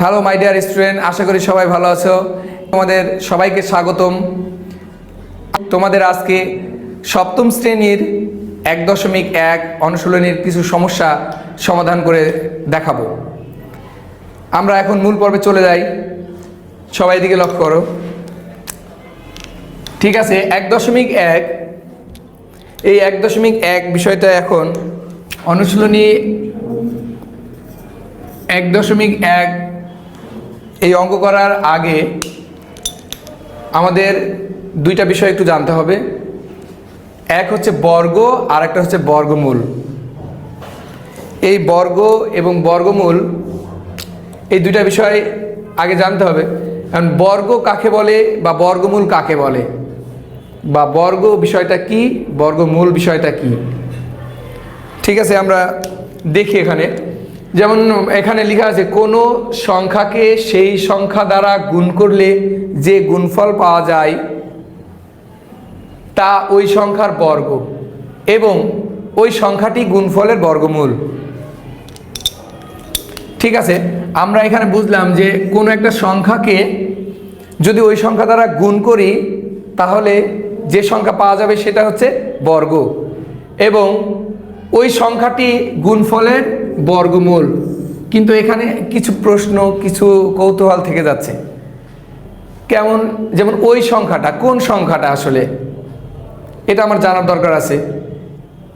Hello my dear student, আশা করি সবাই ভালো আছো। তোমাদের সবাইকে স্বাগতম। তোমাদের আজকে সপ্তম শ্রেণীর 1.1 অনুশীলনীর কিছু সমস্যা সমাধান করে দেখাবো। আমরা এখন মূল পর্বে চলে যাই। সবাই দিকে লক্ষ্য করো। ঠিক আছে, 1.1 এই 1.1 বিষয়টা এখন অনুশীলনী 1.1 এই অঙ্ক করার আগে আমাদের দুইটা বিষয় একটু জানতে হবে। এক হচ্ছে বর্গ আর একটা হচ্ছে বর্গমূল। এই বর্গ এবং বর্গমূল এই দুইটা বিষয় আগে জানতে হবে। কারণ বর্গ কাকে বলে বা বর্গমূল কাকে বলে, বা বর্গ বিষয়টা কি, বর্গমূল বিষয়টা কি। ঠিক আছে, আমরা দেখি এখানে। যেমন এখানে লেখা আছে, কোনো সংখ্যাকে সেই সংখ্যা দ্বারা গুণ করলে যে গুণফল পাওয়া যায় তা ওই সংখ্যার বর্গ এবং ওই সংখ্যাটি গুণফলের বর্গমূল। ঠিক আছে, আমরা এখানে বুঝলাম যে কোনো একটা সংখ্যাকে যদি ওই সংখ্যা দ্বারা গুণ করি তাহলে যে সংখ্যা পাওয়া যাবে সেটা হচ্ছে বর্গ এবং ওই সংখ্যাটি গুণফলের বর্গমূল। কিন্তু এখানে কিছু প্রশ্ন, কিছু কৌতূহল থেকে যাচ্ছে। কেমন? যেমন ওই সংখ্যাটা কোন সংখ্যাটা, আসলে এটা আমার জানার দরকার আছে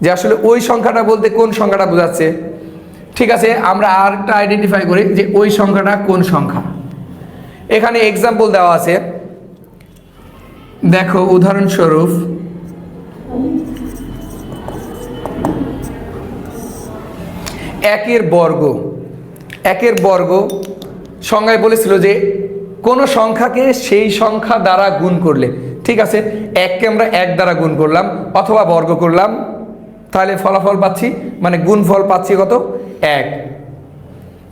যে আসলে ওই সংখ্যাটা বলতে কোন সংখ্যাটা বোঝাচ্ছে। ঠিক আছে, আমরা আরেকটা আইডেন্টিফাই করি যে ওই সংখ্যাটা কোন সংখ্যা। এখানে এক্সাম্পল দেওয়া আছে, দেখো উদাহরণস্বরূপ একের বর্গ সংজ্ঞায় বলেছিল যে কোনো সংখ্যাকে সেই সংখ্যা দ্বারা গুণ করলে। ঠিক আছে, এককে আমরা 1 দ্বারা গুণ করলাম অথবা বর্গ করলাম, তাহলে ফলাফল পাচ্ছি, মানে গুণফল পাচ্ছি কত? 1।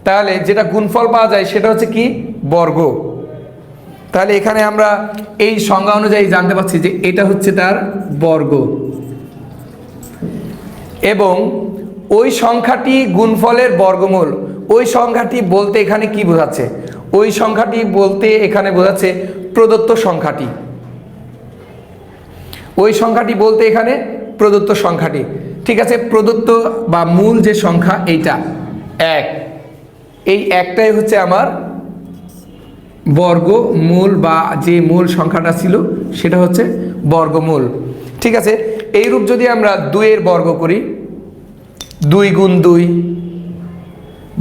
তাহলে যেটা গুণফল পাওয়া যায় সেটা হচ্ছে কি? বর্গ। তাহলে এখানে আমরা এই সংজ্ঞা অনুযায়ী জানতে পারছি যে এটা হচ্ছে তার বর্গ এবং ওই সংখ্যাটি গুণফলের বর্গমূল। ওই সংখ্যাটি বলতে এখানে কি বোঝাচ্ছে? ওই সংখ্যাটি বলতে এখানে বোঝাচ্ছে প্রদত্ত সংখ্যাটি। ওই সংখ্যাটি বলতে এখানে প্রদত্ত সংখ্যাটি। ঠিক আছে, প্রদত্ত বা মূল যে সংখ্যা এইটা 1, এই একটাই হচ্ছে আমার বর্গমূল, বা যে মূল সংখ্যাটা ছিল সেটা হচ্ছে বর্গমূল। ঠিক আছে, এইরূপ যদি আমরা 2 এর বর্গ করি, 2 গুণ 2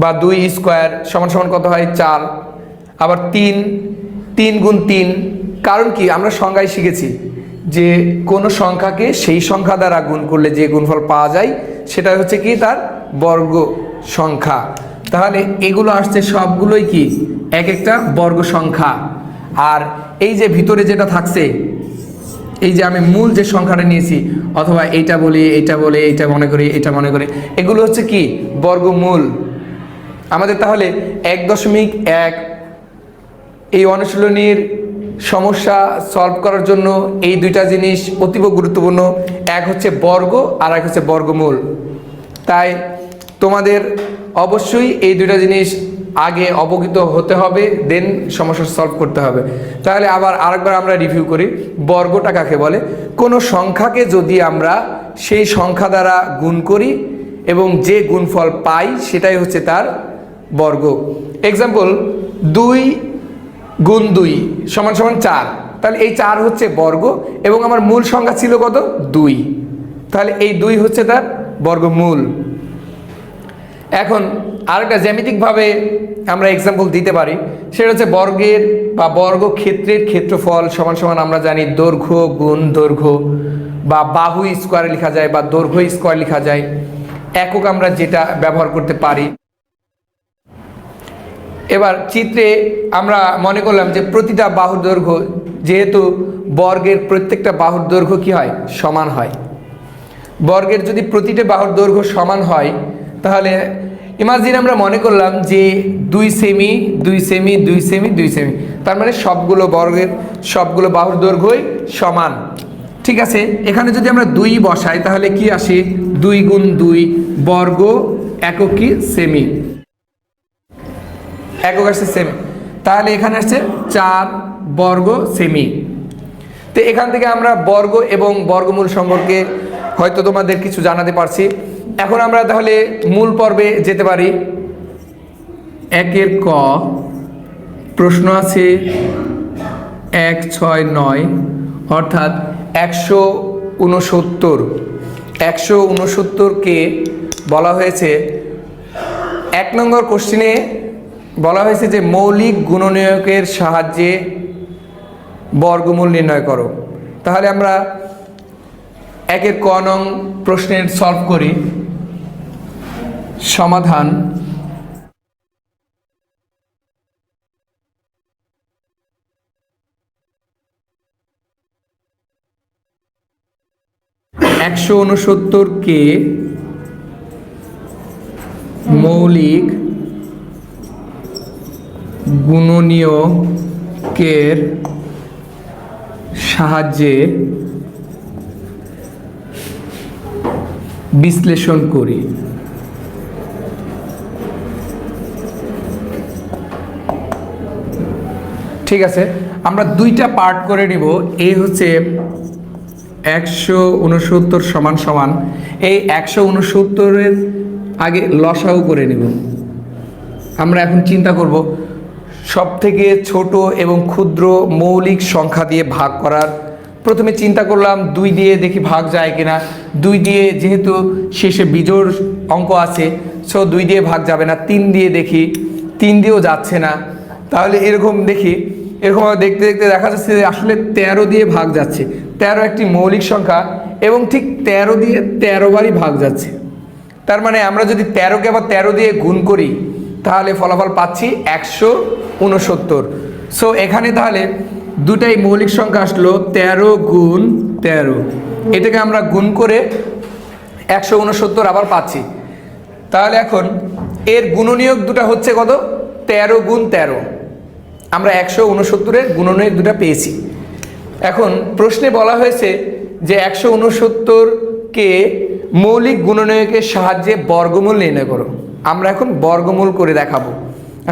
বা 2 স্কোয়ার সমান সমান কত হয়? 4। আবার 3 গুণ 3, কারণ কি আমরা সংজ্ঞায় শিখেছি যে কোনো সংখ্যাকে সেই সংখ্যা দ্বারা গুণ করলে যে গুণফল পাওয়া যায় সেটা হচ্ছে কি? তার বর্গ সংখ্যা। তাহলে এগুলো আসছে সবগুলোই কি? এক একটা বর্গ সংখ্যা। আর এই যে ভিতরে যেটা থাকছে, এই যে আমি মূল যে সংখ্যাটা নিয়েছি, অথবা এইটা বলি, এইটা বলে, এইটা মনে করি, এটা মনে করি, এগুলো হচ্ছে কি? বর্গমূল। আমাদের তাহলে 1.1 এই অনুশীলনীর সমস্যা সলভ করার জন্য এই দুইটা জিনিস অতীব গুরুত্বপূর্ণ। এক হচ্ছে বর্গ আর এক হচ্ছে বর্গমূল। তাই তোমাদের অবশ্যই এই দুইটা জিনিস আগে অবগত হতে হবে, দেন সমস্যা সলভ করতে হবে। তাহলে আবার আরেকবার আমরা রিভিউ করি, বর্গটা কাকে বলে? কোনো সংখ্যাকে যদি আমরা সেই সংখ্যা দ্বারা গুণ করি এবং যে গুণফল পাই সেটাই হচ্ছে তার বর্গ। এক্সাম্পল, 2 গুণ 2 সমান সমান 4। তাহলে এই 4 হচ্ছে বর্গ এবং আমার মূল সংখ্যা ছিল কত? 2। তাহলে এই 2 হচ্ছে তার বর্গমূল। এখন আরেকটা জ্যামিতিকভাবে আমরা এক্সাম্পল দিতে পারি, সেটা হচ্ছে বর্গের বা বর্গক্ষেত্রের ক্ষেত্রফল সমান সমান আমরা জানি দৈর্ঘ্য গুণ দৈর্ঘ্য, বা বাহু স্কোয়ার লেখা যায় বা দৈর্ঘ্য স্কোয়ার লেখা যায়। একক আমরা যেটা ব্যবহার করতে পারি। এবার চিত্রে আমরা মনে করলাম যে প্রতিটা বাহুর দৈর্ঘ্য, যেহেতু বর্গের প্রত্যেকটা বাহুর দৈর্ঘ্য কি হয়? সমান হয়। বর্গের যদি প্রতিটা বাহুর দৈর্ঘ্য সমান হয় তাহলে ইমাজিন আমরা মনে করলাম যে 2 সেমি 2 সেমি 2 সেমি 2 সেমি, তার মানে সবগুলো বর্গের সবগুলো বাহুর দৈর্ঘ্যই সমান। ঠিক আছে, এখানে যদি আমরা 2 বসাই তাহলে কি আসে? 2 গুণ 2 বর্গ একক কি? সেমি। একক আসছে সেমি, তাহলে এখানে আসছে 4 বর্গ সেমি। তো এখান থেকে আমরা বর্গ এবং বর্গমূল সম্পর্কে হয়তো তোমাদের কিছু জানাতে পারছি। এখন আমরা তাহলে মূল পর্বে যেতে পারি। 1 ক প্রশ্ন আছে 1, 6, 9 অর্থাৎ 169কে বলা হয়েছে 1 নম্বর কোশ্চেনে বলা হয়েছে যে মৌলিক গুণনীয়কের সাহায্যে বর্গমূল নির্ণয় করো। তাহলে আমরা 1 ক নং প্রশ্নের সলভ করি। সমাধান: 169কে মৌলিক গুণনীয়কের সাহায্যে বিশ্লেষণ করি। ঠিক আছে, আমরা দুইটা পার্ট করে নিব। এই হচ্ছে 169 সমান সমান, এই 169-এর আগে লসাগু করে নিব। আমরা এখন চিন্তা করব সব থেকে ছোট এবং ক্ষুদ্র মৌলিক সংখ্যা দিয়ে ভাগ করার। প্রথমে চিন্তা করলাম 2 দিয়ে দেখি ভাগ যায় কিনা। 2 দিয়ে যেহেতু শেষে বিজোড় অঙ্ক আছে, সো 2 দিয়ে ভাগ যাবে না। 3 দিয়ে দেখি, 3 দিয়েও যাচ্ছে না। তাহলে এরকম দেখি, এরকম দেখতে দেখতে দেখা যাচ্ছে যে আসলে 13 দিয়ে ভাগ যাচ্ছে। 13 একটি মৌলিক সংখ্যা এবং ঠিক 13 দিয়ে 13 বারই ভাগ যাচ্ছে। তার মানে আমরা যদি 13কে আবার 13 দিয়ে গুণ করি তাহলে ফলাফল পাচ্ছি 169। সো এখানে তাহলে দুটাই মৌলিক সংখ্যা আসলো, 13 গুণ 13, এটাকে আমরা গুণ করে 169 আবার পাচ্ছি। তাহলে এখন এর গুণনীয়ক দুটা হচ্ছে কত? 13 গুণ 13। আমরা 169-এর গুণনীয়ক দুটা পেয়েছি। এখন প্রশ্নে বলা হয়েছে যে 169কে মৌলিক গুণনীয়কের সাহায্যে বর্গমূল নির্ণয় করো। আমরা এখন বর্গমূল করে দেখাবো।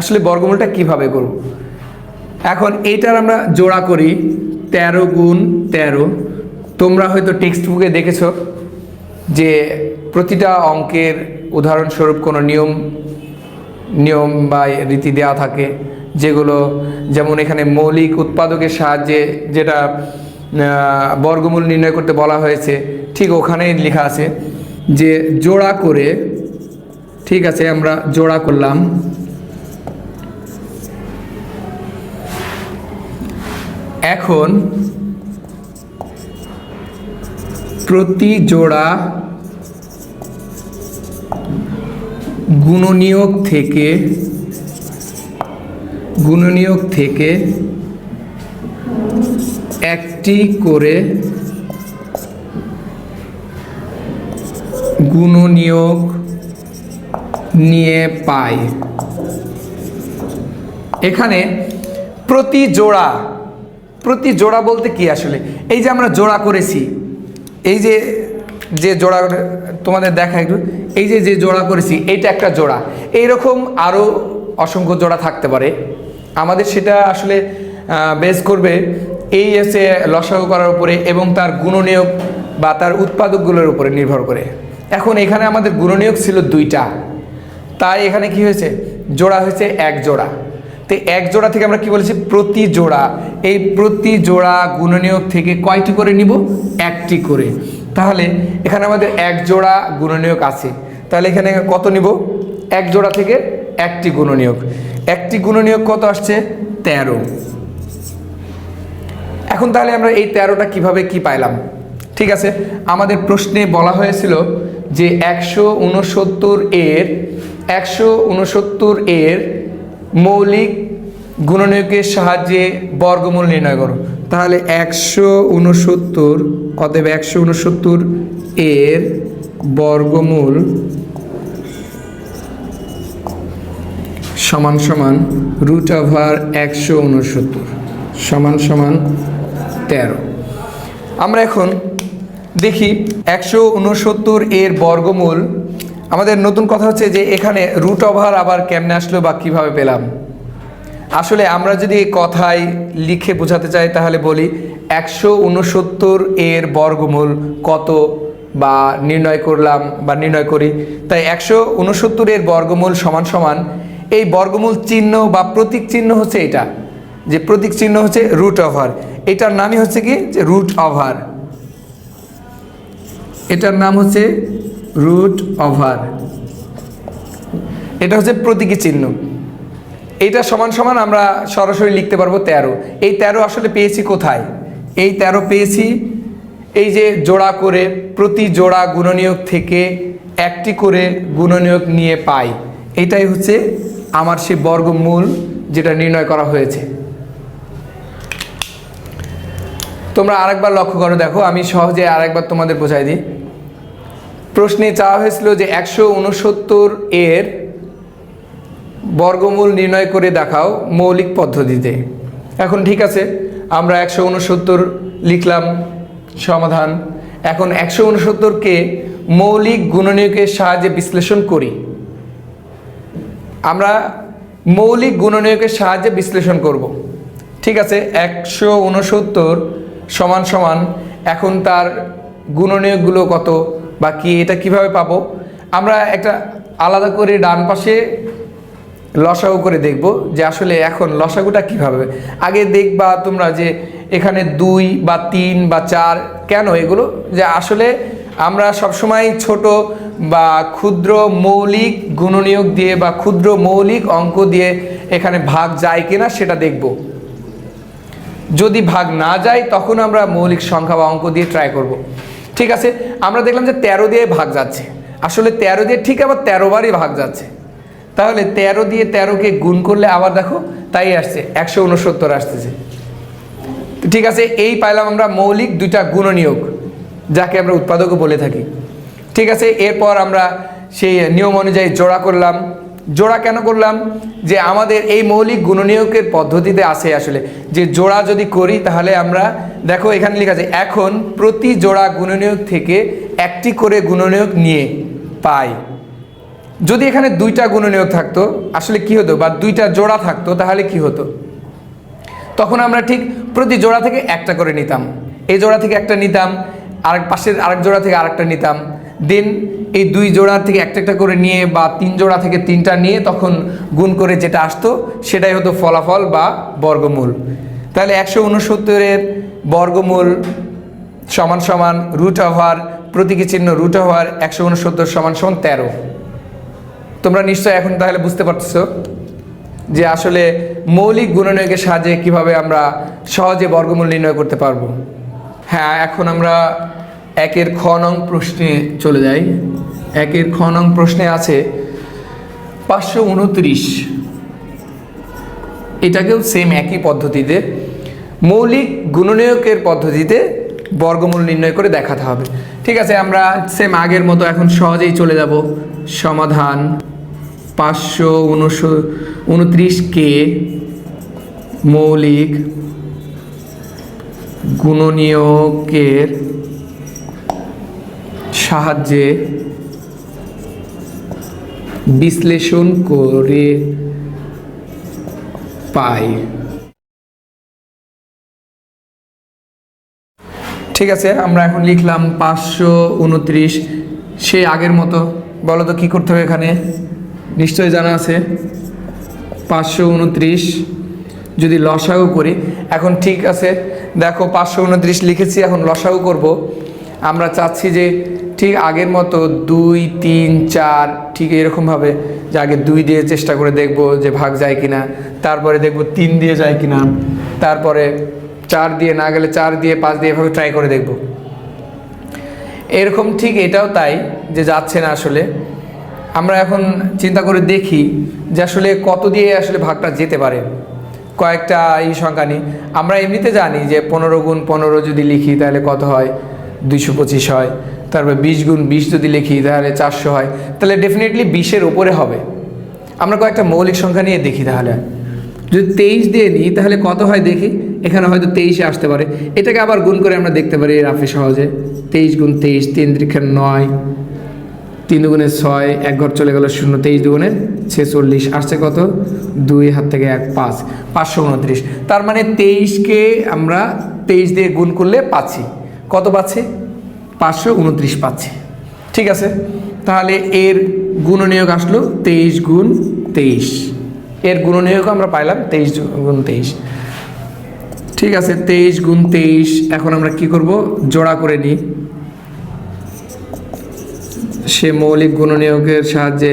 আসলে বর্গমূলটা কিভাবে করব। এখন এইটার আমরা জোড়া করি, 13 গুণ 13। তোমরা হয়তো টেক্সট বুকে দেখেছো যে প্রতিটা অঙ্কের উদাহরণস্বরূপ কোনো নিয়ম বা রীতি দেওয়া থাকে, যেগুলো যেমন এখানে মৌলিক উৎপাদকের সাহায্যে যেটা বর্গমূল নির্ণয় করতে বলা হয়েছে, ঠিক ওখানেই লেখা আছে যে জোড়া করে। ঠিক আছে, আমরা জোড়া করলাম। এখন প্রতি জোড়া গুণনীয়ক থেকে একটি করে গুণনীয়ক নিয়ে পাই। এখানে প্রতি জোড়া বলতে কি আসলে, এই যে আমরা জোড়া করেছি, এই যে জোড়া তোমাদের দেখা একটু, এই যে জোড়া করেছি এইটা একটা জোড়া। এইরকম আরও অসংখ্য জোড়া থাকতে পারে। আমাদের সেটা আসলে বেস করবে এই এসে লসাগু করার উপরে এবং তার গুণনীয়ক বা তার উৎপাদকগুলোর উপরে নির্ভর করে। এখন এখানে আমাদের গুণনীয়ক ছিল 2টা, তাই এখানে কি হয়েছে? জোড়া হয়েছে 1 জোড়া। তো 1 জোড়া থেকে আমরা কি বলেছি? প্রতি জোড়া। এই প্রতি জোড়া গুণনীয়ক থেকে কয়টি করে নিব? 1টি করে। তাহলে এখানে আমাদের 1 জোড়া গুণনীয়ক আছে, তাহলে এখানে কত নিব? 1 জোড়া থেকে 1টি গুণনীয়ক। 1টি গুণনীয়ক কত আসছে? 13। এখন তাহলে আমরা এই 13টা কিভাবে কি পাইলাম? ঠিক আছে, আমাদের প্রশ্নে বলা হয়েছিল যে 169 এর মৌলিক গুণনীয়কের সাহায্যে বর্গমূল নির্ণয় করো। তাহলে 169 অতএব 169 এর বর্গমূল সমান সমান √169 সমান সমান 13। আমরা এখন দেখি 169 এর বর্গমূল। আমাদের নতুন কথা হচ্ছে যে এখানে √ আবার কেমনে আসলো বা কিভাবে পেলাম। আসলে আমরা যদি কথায় লিখে বোঝাতে চাই তাহলে বলি 169 এর বর্গমূল কত বা নির্ণয় করলাম বা নির্ণয় করি। তাই 169 এর বর্গমূল সমান সমান এই বর্গমূল চিহ্ন বা প্রতীক চিহ্ন হচ্ছে এটা, যে প্রতীক চিহ্ন হচ্ছে রুট ওভার। এটার নামই হচ্ছে কি যে রুট ওভার, এটার নাম হচ্ছে রুট ওভার, এটা হচ্ছে প্রতীকী চিহ্ন। এইটা সমান সমান আমরা সরাসরি লিখতে পারবো 13। এই 13 আসলে পেয়েছি কোথায়? এই 13 পেয়েছি এই যে জোড়া করে প্রতি জোড়া গুণনীয়ক থেকে একটি করে গুণনীয়ক নিয়ে পাই, এটাই হচ্ছে আমার সেই বর্গমূল যেটা নির্ণয় করা হয়েছে। তোমরা আরেকবার লক্ষ্য করো, দেখো আমি সহজে আরেকবার তোমাদের বোঝাই দিই। প্রশ্নে চাওয়া হয়েছিল যে 169 এর বর্গমূল নির্ণয় করে দেখাও মৌলিক পদ্ধতিতে। এখন ঠিক আছে, আমরা 169 লিখলাম সমাধান। এখন 169কে মৌলিক গুণনীয়কের সাহায্যে বিশ্লেষণ করি। আমরা মৌলিক গুণনীয়কের সাহায্যে বিশ্লেষণ করব। ঠিক আছে, 169 সমান সমান এখন তার গুণনীয়কগুলো কত বা কি, এটা কিভাবে পাবো? আমরা একটা আলাদা করে ডান পাশে লসাগু করে দেখব যে আসলে এখন লসাগুটা কিভাবে। আগে দেখবা তোমরা যে এখানে 2 বা 3 বা 4, কেন এগুলো? যে আসলে আমরা সবসময় ছোট বা ক্ষুদ্র মৌলিক গুণনীয়ক দিয়ে বা ক্ষুদ্র মৌলিক অঙ্ক দিয়ে এখানে ভাগ যায় কিনা সেটা দেখব। যদি ভাগ না যায় তখন আমরা মৌলিক সংখ্যা বা অঙ্ক দিয়ে ট্রাই করব। ঠিক আছে, আমরা দেখলাম যে 13 দিয়ে ভাগ যাচ্ছে, আসলে 13 দিয়ে ঠিক আবার 13 বারই ভাগ যাচ্ছে। তাহলে 13 দিয়ে 13কে গুণ করলে আবার দেখো তাই আসছে 169 আসতেছে। ঠিক আছে, এই পাইলাম আমরা মৌলিক দুইটা গুণনীয়ক, যাকে আমরা উৎপাদকও বলে থাকি। ঠিক আছে, এরপর আমরা সেই নিয়ম অনুযায়ী জোড়া করলাম। জোড়া কেন করলাম? যে আমাদের এই মৌলিক গুণনীয়কের পদ্ধতিতে আছে আসলে যে জোড়া যদি করি তাহলে আমরা দেখো এখানে লেখা আছে এখন প্রতি জোড়া গুণনীয়ক থেকে একটি করে গুণনীয়ক নিয়ে পাই। যদি এখানে 2টা গুণনীয়ক থাকতো আসলে কি হতো, বা 2টা জোড়া থাকতো তাহলে কি হতো? তখন আমরা ঠিক প্রতি জোড়া থেকে একটা করে নিতাম, এই জোড়া থেকে একটা নিতাম, আরেক পাশের আরেক জোড়া থেকে আরেকটা নিতাম, দেন এই 2 জোড়া থেকে একটা একটা করে নিয়ে বা 3 জোড়া থেকে 3টা নিয়ে তখন গুণ করে যেটা আসতো সেটাই হতো ফলাফল বা বর্গমূল। তাহলে 169 এর বর্গমূল সমান সমান রুট ওভার, প্রতীকী চিহ্ন রুট ওভার 169 সমান সমান 13। তোমরা নিশ্চয় এখন তাহলে বুঝতে পারছো যে আসলে মৌলিক গুণনীয়কের সাহায্যে কিভাবে আমরা সহজে বর্গমূল নির্ণয় করতে পারবো। হ্যাঁ, এখন আমরা 1-এর খ নং প্রশ্নে চলে যাই। 1-এর খ নং প্রশ্নে আছে 529, এটাকেও সেম একই পদ্ধতিতে মৌলিক গুণনীয়কের পদ্ধতিতে বর্গমূল নির্ণয় করে দেখাতে হবে। ঠিক আছে, আমরা সেম আগের মতো এখন সহজেই চলে যাব। সমাধান 529কে মৌলিক গুণনীয়কের সাহায্যে বিশ্লেষণ করে পাই। ঠিক আছে, আমরা এখন লিখলাম 529, সেই আগের মতো। বলো তো কী করতে হবে এখানে? নিশ্চয়ই জানা আছে। 529 যদি লসাগু করি, এখন ঠিক আছে দেখো 529 লিখেছি, এখন লসাগু করব। আমরা চাচ্ছি যে ঠিক আগের মতো 2, 3, 4 ঠিক এরকমভাবে যে আগে 2 দিয়ে চেষ্টা করে দেখব যে ভাগ যায় কিনা, তারপরে দেখব 3 দিয়ে যায় কিনা, তারপরে 4 দিয়ে না গেলে 4 দিয়ে 5 দিয়ে এভাবে ট্রাই করে দেখব। এরকম ঠিক এটাও তাই যে যাচ্ছে না। আসলে আমরা এখন চিন্তা করে দেখি যে আসলে কত দিয়ে আসলে ভাগটা যেতে পারে। কয়েকটা এই সংখ্যা নিই। আমরা এমনিতে জানি যে 15 গুণ 15 যদি লিখি তাহলে কত হয়? 225 হয়। তারপর 20 গুণ 20 যদি লিখি তাহলে 400 হয়। তাহলে ডেফিনেটলি 20-এর উপরে হবে। আমরা কয়েকটা মৌলিক সংখ্যা নিয়ে দেখি। তাহলে যদি 23 দিয়ে নিই তাহলে কত হয় দেখি। এখানে হয়তো 23-এ আসতে পারে। এটাকে আবার গুণ করে আমরা দেখতে পারি রাফে সহজে। 23 গুণ 23, 3 × 9, 3 দুগুণে 6, 1 ঘর চলে গেল 0, 23 দুগুণে 46, আসছে কত 2 হাত থেকে 1, 5, 529। তার মানে 23কে আমরা 23 দিয়ে গুণ করলে পাচ্ছি কত, পাচ্ছি 529 পাচ্ছি। ঠিক আছে, তাহলে এর গুণনীয়ক আসলো 23 গুণ 23, এর গুণনীয়ক আমরা পাইলাম 23 গুণ 23। ঠিক আছে, 23 গুণ 23। এখন আমরা কি করব, জোড়া করে নিই। সে মৌলিক গুণনীয়কের সাহায্যে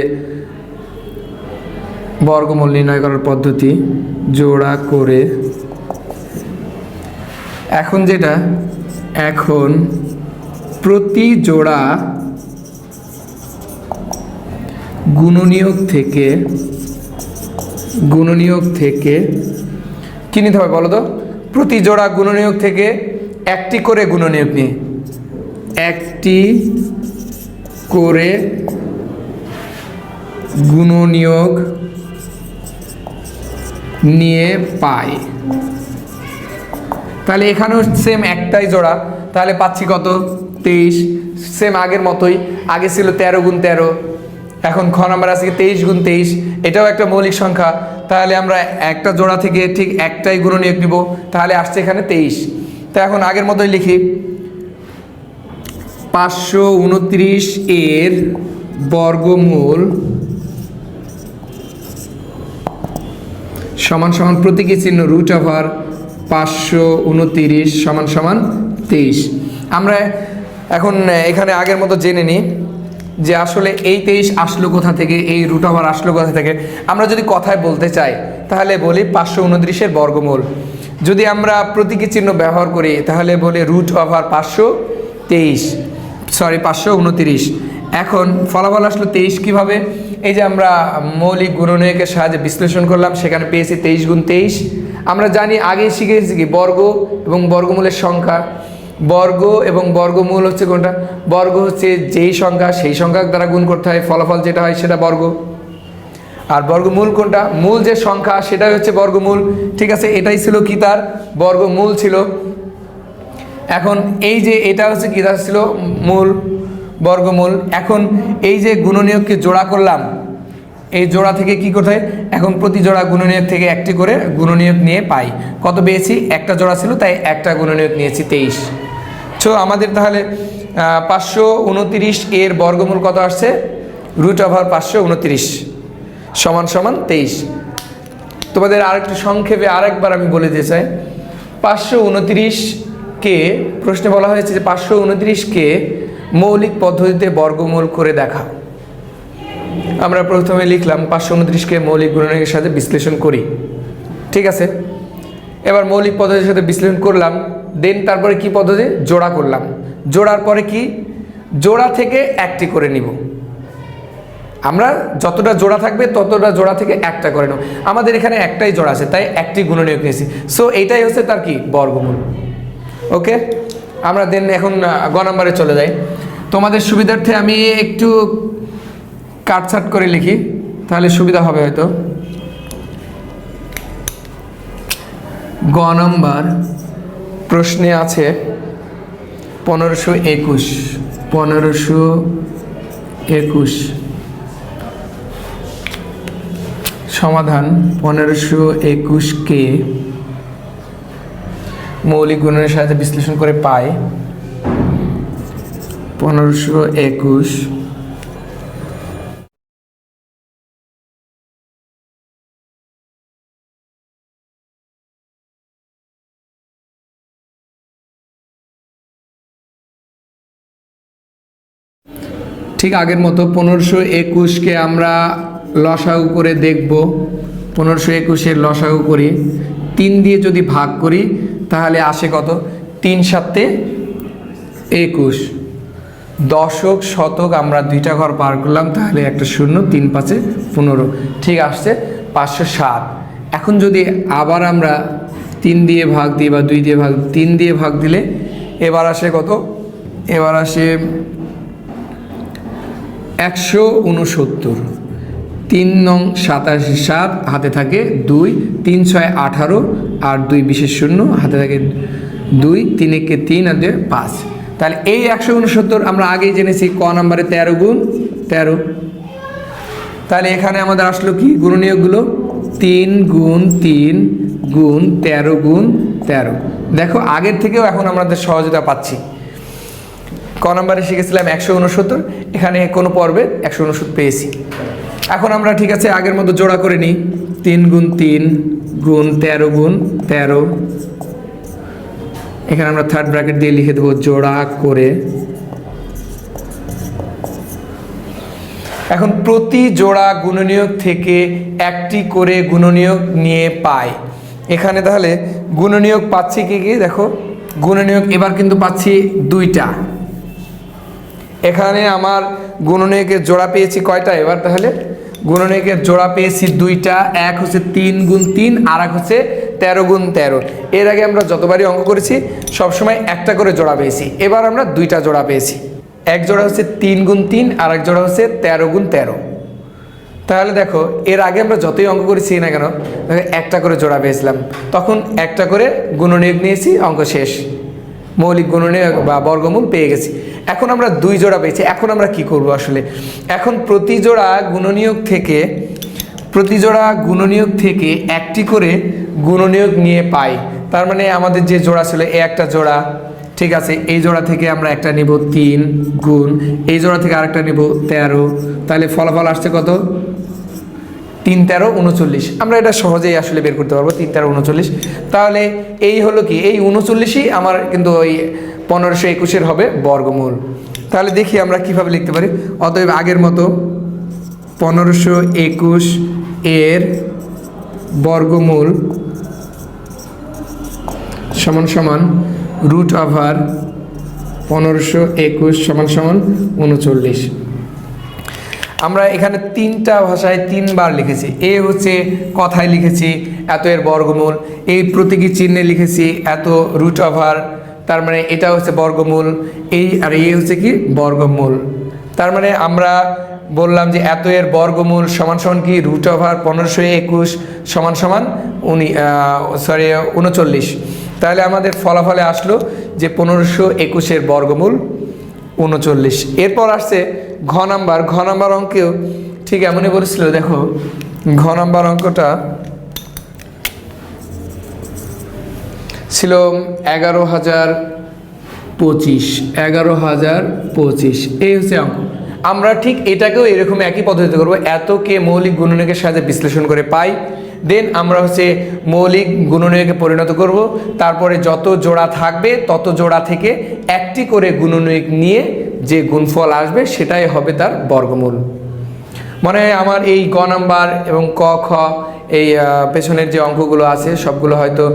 বর্গমূল নির্ণয় করার পদ্ধতি, জোড়া করে। এখন যেটা, এখন প্রতি জোড়া গুণনীয়ক থেকে কি নিতে হবে বলো তো, প্রতি জোড়া গুণনীয়ক থেকে একটি করে গুণনীয়ক নিয়ে, একটি করে গুণনীয়ক নিয়ে পাই। তাহলে এখানেও সেম একটাই জোড়া, তাহলে পাচ্ছি কত 23, সেম আগের মতোই। আগে ছিল 13 গুণ 13, এখন খ নাম্বার আছে 23 গুণ 23, এটাও একটা মৌলিক সংখ্যা। তাহলে আমরা একটা জোড়া থেকে ঠিক একটাই গুণনীয়ক নিব, তাহলে আসছে এখানে 23। তো এখন আগের মতোই লিখি, 529 এর বর্গমূল সমান সমান প্রতীকী চিহ্ন রুট ওভার 529 সমান সমান 23। আমরা এখন এখানে আগের মতো জেনে নিই যে আসলে এই 23 আসলো কোথা থেকে, এই রুট ওভার আসলো কোথা থেকে। আমরা যদি কথায় বলতে চাই তাহলে বলি 529 বর্গমূল। যদি আমরা প্রতীকী চিহ্ন ব্যবহার করি তাহলে বলি রুট ওভার 529। এখন ফলাফল আসলো 23 কিভাবে, এই যে আমরা মৌলিক গুণনীয়কের সাহায্যে বিশ্লেষণ করলাম, সেখানে পেয়েছি 23 গুণ 23। আমরা জানি আগেই শিখেছি কি বর্গ এবং বর্গমূলের সংখ্যা, বর্গ এবং বর্গমূল হচ্ছে কোনটা, বর্গ হচ্ছে যেই সংখ্যা সেই সংখ্যা দ্বারা গুণ করতে হয়, ফলাফল যেটা হয় সেটা বর্গ। আর বর্গমূল কোনটা, মূল যে সংখ্যা সেটাই হচ্ছে বর্গমূল। ঠিক আছে, এটাই ছিল কি তার বর্গমূল ছিল। এখন এই যে এটা হচ্ছে কি, তার ছিল মূল, বর্গমূল। এখন এই যে গুণনীয়ককে জোড়া করলাম, এই জোড়া থেকে কি করতে হয়, এখন প্রতি জোড়া গুণনীয়ক থেকে একটি করে গুণনীয়ক নিয়ে পাই। কত পেয়েছি, একটা জোড়া ছিল তাই একটা গুণনীয়ক নিয়েছি 23। তো আমাদের তাহলে 529 এর বর্গমূল কত আসছে, রুট ওভার 529 সমান সমান 23। তোমাদের আরেকটু সংক্ষেপে আরেকবার আমি বলে দিতে চাই, 529কে প্রশ্নে বলা হয়েছে যে 529কে মৌলিক পদ্ধতিতে বর্গমূল করে দেখা। আমরা প্রথমে লিখলাম 529কে মৌলিক গুণনীয়কের সাথে বিশ্লেষণ করি। ঠিক আছে, এবার মৌলিক পদ্ধতির সাথে বিশ্লেষণ করলাম, দেন তারপরে কি পদ্ধতি, জোড়া করলাম। জোড়ার পরে কি, জোড়া থেকে একটি করে নিব। আমরা যতটা জোড়া থাকবে ততটা জোড়া থেকে একটা করে নেব। আমাদের এখানে একটাই জোড়া আছে তাই একটি গুণনীয়ক নিয়েছি। সো এইটাই হচ্ছে তার কি, বর্গমূল। ওকে, আমরা দেন এখন গ নম্বরে চলে যাই। তোমাদের সুবিধার্থে আমি একটু কাটছাট করে লিখি, তাহলে সুবিধা হবে হয়তো। গ নম্বর প্রশ্নে আছে 1521 সমাধান। 1521কে মৌলিক গুণনের সাহায্যে বিশ্লেষণ করে পায়। 1521 ঠিক আগের মতো 1521কে আমরা লসাগু করে দেখব। 1521-এর লসাগু করি, 3 দিয়ে যদি ভাগ করি তাহলে আসে কত, 3 7 21। দশক শতক আমরা 2টা ঘর পার করলাম, তাহলে একটা শূন্য, 3 5 15, ঠিক আসছে 507। এখন যদি আবার আমরা 3 দিয়ে ভাগ দিই বা 2 দিয়ে ভাগ, 3 দিয়ে ভাগ দিলে এবার আসে কত, এবার আসে 169। 3 নং 87, 7 হাতে থাকে 2, 3 6 18 আর 2 বিশেষ শূন্য হাতে থাকে 2, 3 1 3 আর 2 5। তাহলে এই 169 আমরা আগেই জেনেছি ক নাম্বারে 13 গুণ 13। তাহলে এখানে আমাদের আসলো কি গুণনীয়কগুলো 3 গুণ 3 গুণ 13 গুণ 13। দেখো আগের থেকেও এখন আমাদের সহজতা পাচ্ছি। ক নম্বরে শিখেছিলাম 169, এখানে কোনো পর্বে 169 পেয়েছি। এখন আমরা ঠিক আছে আগের মতো জোড়া করে নিই। 3 গুণ 3 গুণ 13 গুণ 13। এখানে আমরা থার্ড ব্র্যাকেট দিয়ে লিখে দেবো জোড়া করে। এখন প্রতি জোড়া গুণনীয়ক থেকে একটি করে গুণনীয়ক নিয়ে পাই। এখানে তাহলে গুণনীয়ক পাচ্ছি কি কি দেখো, গুণনীয়ক এবার কিন্তু পাচ্ছি 2টা। এখানে আমার গুণনীয়কের জোড়া পেয়েছি কয়টা এবার, তাহলে গুণনীয়কের জোড়া পেয়েছি 2টা। এক হচ্ছে 3 গুণ 3, আর এক হচ্ছে 13 গুণ 13। এর আগে আমরা যতবারই অঙ্ক করেছি সবসময় একটা করে জোড়া পেয়েছি, এবার আমরা 2টা জোড়া পেয়েছি। এক জোড়া হচ্ছে 3 গুণ 3, আর এক জোড়া হচ্ছে 13 গুণ 13। তাহলে দেখো এর আগে আমরা যতই অঙ্ক করেছি না কেন একটা করে জোড়া পেয়েছিলাম, তখন একটা করে গুণনীয়ক নিয়েছি, অঙ্ক শেষ। মৌলিক গুণনীয়ক বা বর্গমূল পেয়ে গেছি। এখন আমরা 2 জোড়া পেয়েছি। এখন আমরা কি করব আসলে, এখন প্রতি জোড়া গুণনীয়ক থেকে একটি করে গুণনীয়ক নিয়ে পাই। তার মানে আমাদের যে জোড়া ছিল এই একটা জোড়া, ঠিক আছে, এই জোড়া থেকে আমরা একটা নিব 3 গুণ, এই জোড়া থেকে আরেকটা নিব 13। তাহলে ফলাফল আসছে কত, 3 13 39। আমরা এটা সহজেই আসলে বের করতে পারবো, 3 13 39। তাহলে এই হলো কি, এই 39ই আমার কিন্তু ওই 1521 হবে বর্গমূল। তাহলে দেখি আমরা কিভাবে লিখতে পারি। অতএব আগের মতো 1521 এর বর্গমূল সমান সমান রুট ওভার 1521 সমান সমান 39। আমরা এখানে 3টা ভাষায় 3বার লিখেছি। এ হচ্ছে কথায় লিখেছি এত এর বর্গমূল, এই প্রতীকী চিহ্নে লিখেছি এত রুট ওভার, তার মানে এটা হচ্ছে বর্গমূল, এই আর এই হচ্ছে কি বর্গমূল। তার মানে আমরা বললাম যে এত এর বর্গমূল সমান সমান কি রুট ওভার 1521 সমান সমান 39। তাহলে আমাদের ফলাফলে আসলো যে 1521 এর বর্গমূল 39। এরপর আসছে ঘ নাম্বার অঙ্কেও ঠিক এমনই বলেছিল। দেখো ঘ নাম্বার অঙ্কটা ছিল 11,025। এই হচ্ছে অঙ্ক। আমরা ঠিক এটাকেও এরকম একই পদ্ধতিতে করবো, এতকে মৌলিক গুণনীয়কের সাহায্যে বিশ্লেষণ করে পাই, দেন আমরা হচ্ছে মৌলিক গুণনীয়কে পরিণত করব। তারপরে যত জোড়া থাকবে তত জোড়া থেকে একটি করে গুণনীয়ক নিয়ে যে গুণফল আসবে সেটাই হবে তার বর্গমূল। মনে হয় আমার এই গ নাম্বার এবং ক খ এই পেছনের যে অঙ্কগুলো আছে সবগুলো হয়তো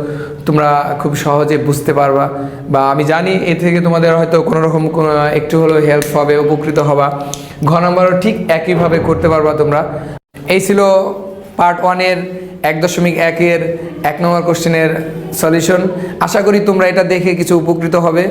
তোমরা খুব সহজে বুঝতে পারবা, বা আমি জানি এ থেকে তোমাদের হয়তো কোনো রকম একটু হলেও হেল্প হবে, উপকৃত হবা। ঘ নাম্বারও ঠিক একইভাবে করতে পারবা তোমরা। এই ছিল পার্ট 1-এর 1.1-এর 1 নম্বর কোশ্চেনের সলিউশন। আশা করি তোমরা এটা দেখে কিছু উপকৃত হবে।